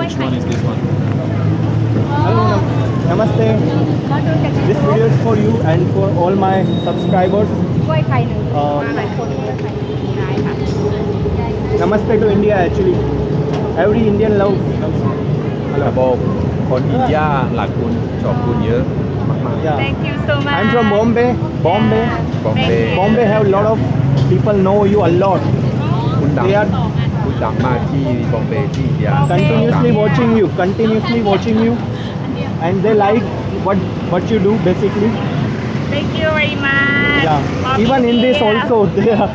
Which one is this one? Hello, namaste. This video is for you and for all my subscribers. กล้วยไข่หนึ่ง มาหลายคน กล้วยไข่ได้ค่ะ Namaste to India actually. Every Indian loves. ระบบคนอินเดียหลักคุณชอบคุณเยอะมาก Yeah. Thank you so much I'm from Bombay. Bombay. Bombay. Bombay have a lot of people know you a lot. ๆคุณดัง They are คุณดังมากที่บอมเบย์ที่อินเดีย continuously watching you, and they like what you do basically. Thank you very much Yeah. Love Even in this India. also there are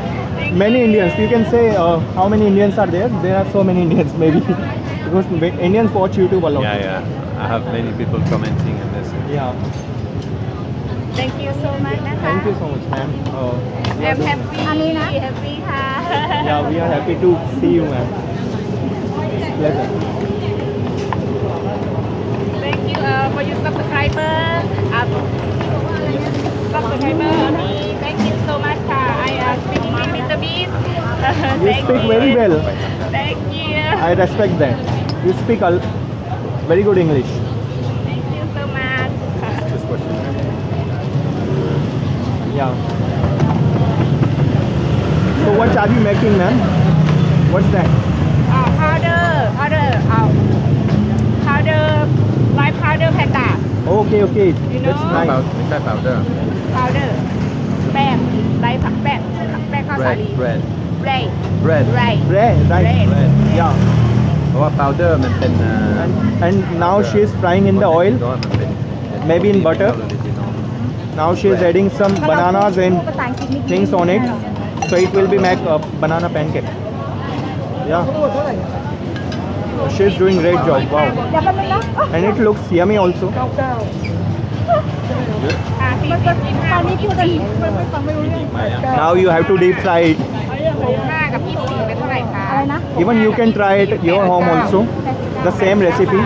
many Indians. You can say how many Indians are there? There are so many Indians maybe because Indians watch YouTube a lot. Yeah. I have many people commenting and this. Yeah. Thank you so much นะคะ Thank you so much, ma'am. I'm happy อันนี้นะ happy ค่ะ Yeah, we are happy to see you, ma'am. It's pleasure. Thank you for your subscriber subscriber Thank you so much ค่ะ I speak English little bit You speak very well. Thank you I respect that. You speak very good English. Thank you so much This question. Yeah. So what are you making, ma'am? What's that? powder live powder panda Okay, okay. You That's know? nice. ไม่ใช่ powder powder แป้งไร้ผักแป้งข้าวสา bread ลี bread bread bread bread Bread, right? Bread. Yeah. เพราะว่า powder มันเป็น And now she is frying in the oil. มันเป็น Maybe in butter. Now she is adding some bananas and ภาษาอังกฤษไม่ดี things on it. So it will be make a banana pancake. Yeah. She is doing great job. Wow. เดี๋ยวแป๊บนึงนะ And it looks yummy also. ตอนนี้พูดกันไม่ฟังไม่รู้เรื่อง Now you have to deep fry it. 5กับ24เป็นเท่าไหร่คะอะไรนะ Even you can try it at your home also. The same recipe.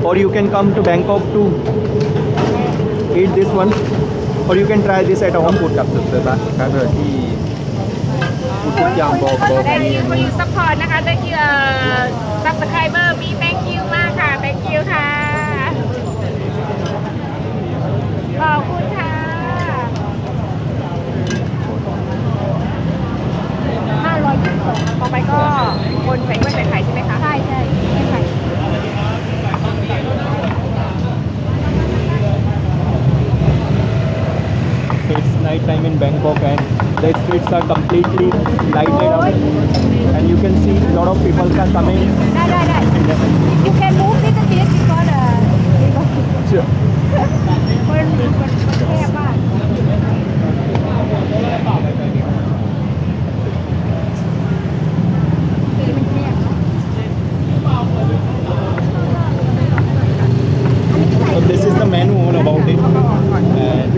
Or you can come to Bangkok to eat this one. Or you can try this at ต้อง home. พูดกับสุดๆนะครับที่พูดทุกอย่างบอก Thank you for your support นะคะ Thank you subscriber มี Thank you มากค่ะ Thank you ค่ะขอบคุณค่ะ522ต่อไปก็คนใส่กล้วยใส่ไข่ใช่ไหมคะ ใช่ใช่ไข่ So it's night time in Bangkok and the streets are completely lighted up. And you can see a lot of people are coming. ได้ You can move little bit because Sure. คนแคบมาก So this is the menu all about it. And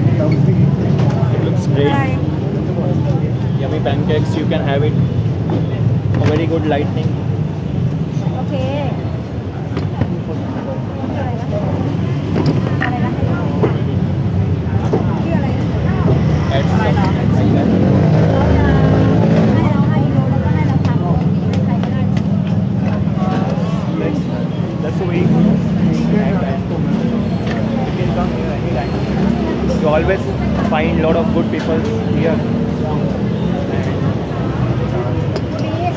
it looks great. Yummy pancakes, you can have it. A very good lightning. โอเคอะไรนะชื่ออะไรนะ Add some like that. ให้เราให้โลแล้วก็ให้เราทำให้ใครก็ได้ That's the way you can come here anytime. You always find a lot of good people here.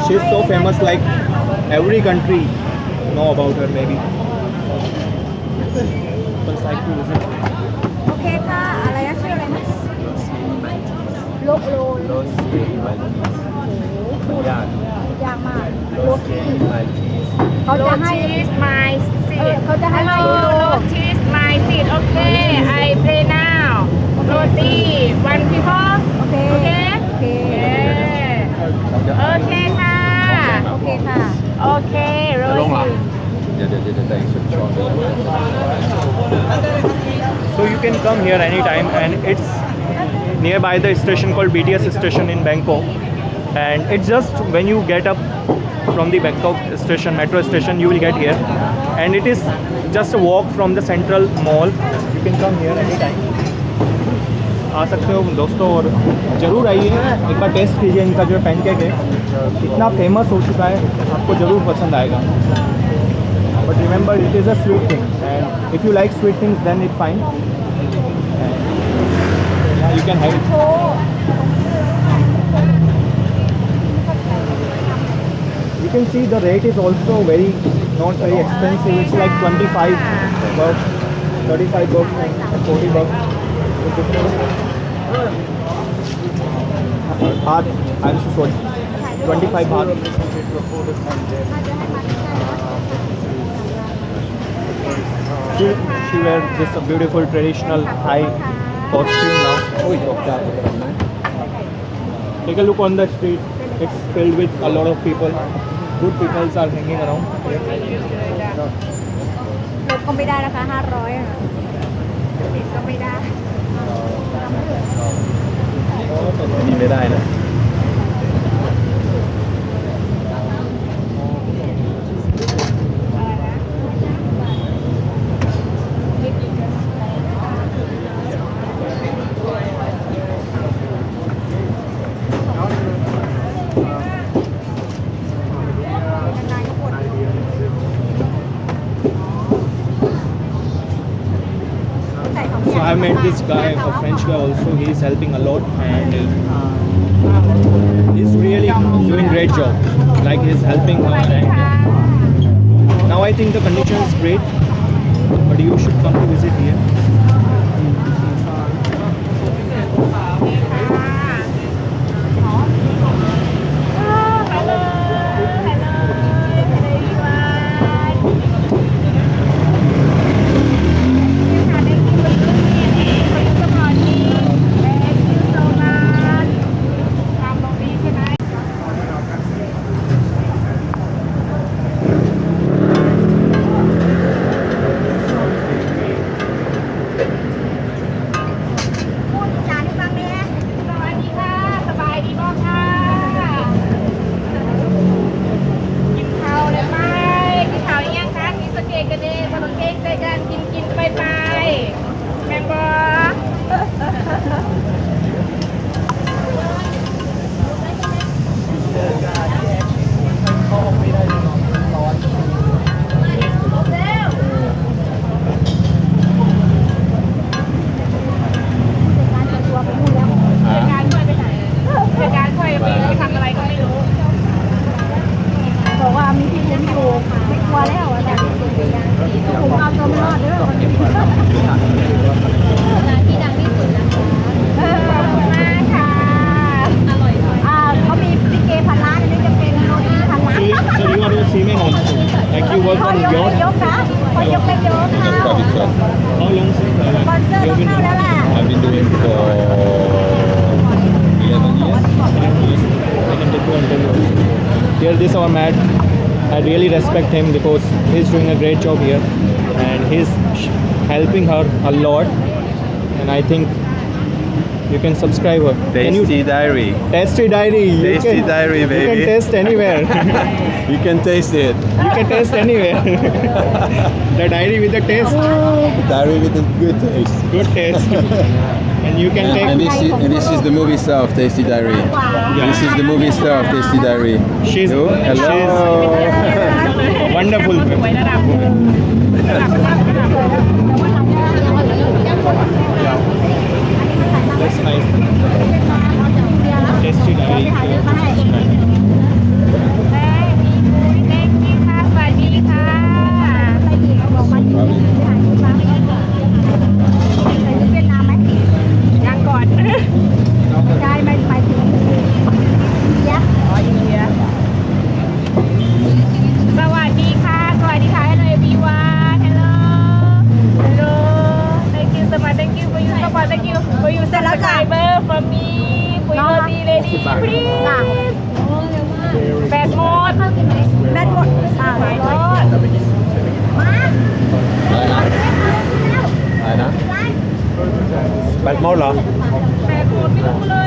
She's so famous, like every country know about her maybe. People like to visit. โอเคค่ะ อะไรนะชื่ออะไรนะโล โรสเบย์มันยาก ยากมากโรตี มัน เขาจะให้ my seat เขาจะให้ Hello notice my seat Okay I play now โรตี one people โอเคโอเคโอเคโอเคค่ะโอเคค่ะโอเคโร จะลงหลัง ตี เดี๋ยวแต่งชุดชอนเลย So you can come here anytime, and it's nearby the station called BTS station in Bangkok. And it's just when you get up from the Bangkok station, metro station, you will get here. And it is just a walk from the central mall. You can come here anytime. आ सकते हो दोस्तों, और ज़रूर आइए, एक बार test कीजिए इनका जो पैनकेक है, इतना फेमस हो चुका है, आपको ज़रूर पसंद आएगा. But remember it is a sweet thing, and if you like sweet things then it fine, you can have it. You can see the rate is also not very expensive. It's like 25 bucks, 35 bucks and 40 bucks. Baht, I'm so sorry. 25 baht. She wears this beautiful traditional Thai costume now. Take a look on the street. It's filled with a lot of people. Good people are hanging around here. ลดก็ไม่ได้นะคะ500อ่ะติดก็ไม่ได้ อันนี้ไม่ได้นะ So I met this guy, a French guy also. He's helping a lot, and he's really doing great job. Like he's helping her, and now I think the condition is great. But you should come to visit here. Like you work on yacht? ยกนะพอยกไปยกค่ะ How long since? สปอนเซอร์ต้องเข้าแล้วแหละ I've been doing for 11 years. Here this our Matt. I really respect him because he's doing a great job here, and he's helping her a lot, and I think you can subscribe her. Can you Tasty Diary. Tasty Diary? Tasty Diary, You baby. can taste anywhere. You can taste it. You can taste anywhere. The diary with the taste, Diary with a good taste. good taste, and you can take. And this is the movie star of Tasty Diary. This is the movie star of Tasty Diary. She's Hello. she's wonderful. That's nice. Tasty Diary. แม่มีเล็กมีค่ะสวัสดีค่ะ ใส่อีกบอกมาที่ถ่ายรูปบ้างใส่ชุดเวียดนามไหม ยังก่อน ได้ไหมไปถึงยักษ์ อ๋ออินเดียสวัสดีค่ะ สวัสดีค่ะ hello everyone hello hello thank you so much thank you for your support thank you for your subscriber for me for your roti lady please แบตหมด แบตหมดร้อย มา อะไรนะแบตหมดเหรอ แบตหมดไม่รู้เลย